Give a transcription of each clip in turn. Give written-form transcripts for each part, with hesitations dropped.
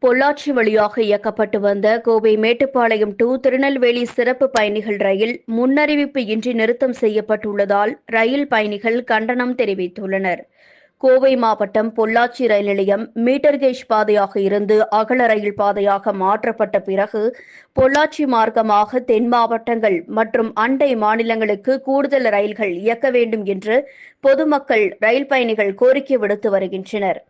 பொள்ளாச்சி வழியாக இயக்கப்பட்டு வந்த கோவை மேட்டுப்பாளையம் டு திருநெல்வேலி சிறப்பு பயணிகள் ரயில் முன்னறிவிப்பு இன்றி நிறுத்தம் செய்யப்பட்டுள்ளதால் ரயில் பயணிகள் கண்டனம் தெரிவித்துள்ளனர். கோவை மாவட்டம் பொள்ளாச்சி ரயில் நிலையம் மீட்டர் கேஜ் பாதையாக இருந்து அகல ரயில் பாதையாக மாற்றப்பட்ட பிறகு பொள்ளாச்சி மார்க்கமாக தென் மாவட்டங்கள் மற்றும் அண்டை மாநிலங்களுக்கு கூடுதல் ரயில்கள் இயக்க வேண்டும் என்று பொதுமக்கள் ரயில் பயணிகள் கோரிக்கை விடுத்து வருகின்றனர்.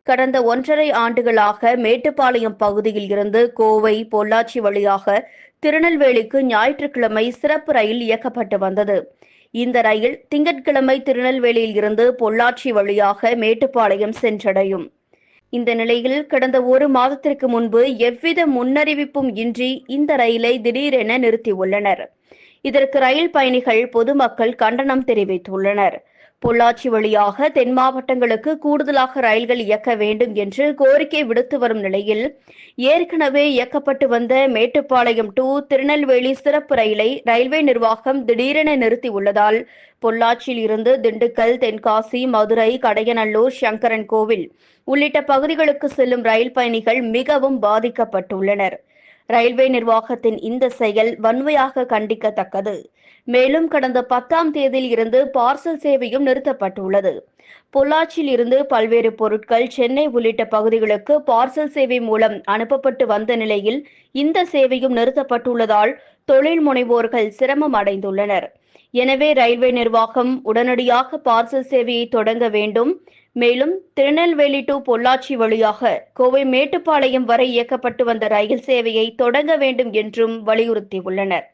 கடந்த 1.5 ஆண்டுகளாக மேட்டுப்பாளையம் பகுதியில் இருந்து கோவை பொள்ளாச்சி வழியாக திருநெல்வேலிக்கு ஞாயிற்றுக்கிழமை சிறப்பு ரயில் இயக்கப்பட்டு வந்தது. இந்த ரயில் திங்கட்கிழமை திருநெல்வேலியில் இருந்து பொள்ளாச்சி வழியாக மேட்டுப்பாளையம் சென்றடையும். இந்த நிலையில் கடந்த 1 மாதத்திற்கு முன்பு எவ்வித முன்னறிவிப்பும் இன்றி இந்த ரயிலை திடீரென நிறுத்தியுள்ளனர். இதற்கு ரயில் பயணிகள் பொதுமக்கள் கண்டனம் தெரிவித்துள்ளனர். பொள்ளாச்சி வழியாக தென் மாவட்டங்களுக்கு கூடுதலாக ரயில்கள் இயக்க வேண்டும் என்று கோரிக்கை விடுத்து வரும் நிலையில் ஏற்கனவே இயக்கப்பட்டு வந்த மேட்டுப்பாளையம் டு திருநெல்வேலி சிறப்பு ரயிலை ரயில்வே நிர்வாகம் திடீரென நிறுத்தியுள்ளதால் பொள்ளாச்சியில் இருந்து திண்டுக்கல், தென்காசி, மதுரை, கடையநல்லூர், சங்கரன் கோவில் உள்ளிட்ட பகுதிகளுக்கு செல்லும் ரயில் பயணிகள் மிகவும் பாதிக்கப்பட்டுள்ளனர். ரயில்வே நிர்வாகத்தின் இந்த செயல் வன்மையாக கண்டிக்கத்தக்கது. மேலும் கடந்த 10ஆம் தேதியில் இருந்து பார்சல் சேவையும் நிறுத்தப்பட்டுள்ளது. பொள்ளாச்சியில் இருந்து பல்வேறு பொருட்கள் சென்னை உள்ளிட்ட பகுதிகளுக்கு பார்சல் சேவை மூலம் அனுப்பப்பட்டு வந்த நிலையில் இந்த சேவையும் நிறுத்தப்பட்டுள்ளதால் தொழில் முனைவோர்கள் சிரமம் அடைந்துள்ளனர். எனவே ரயில்வே நிர்வாகம் உடனடியாக பார்சல் சேவையை தொடங்க வேண்டும். மேலும் திருநெல்வேலி டு பொள்ளாச்சி வழியாக கோவை மேட்டுப்பாளையம் வரை இயக்கப்பட்டு வந்த ரயில் சேவையை தொடங்க வேண்டும் என்றும் வலியுறுத்தியுள்ளனர்.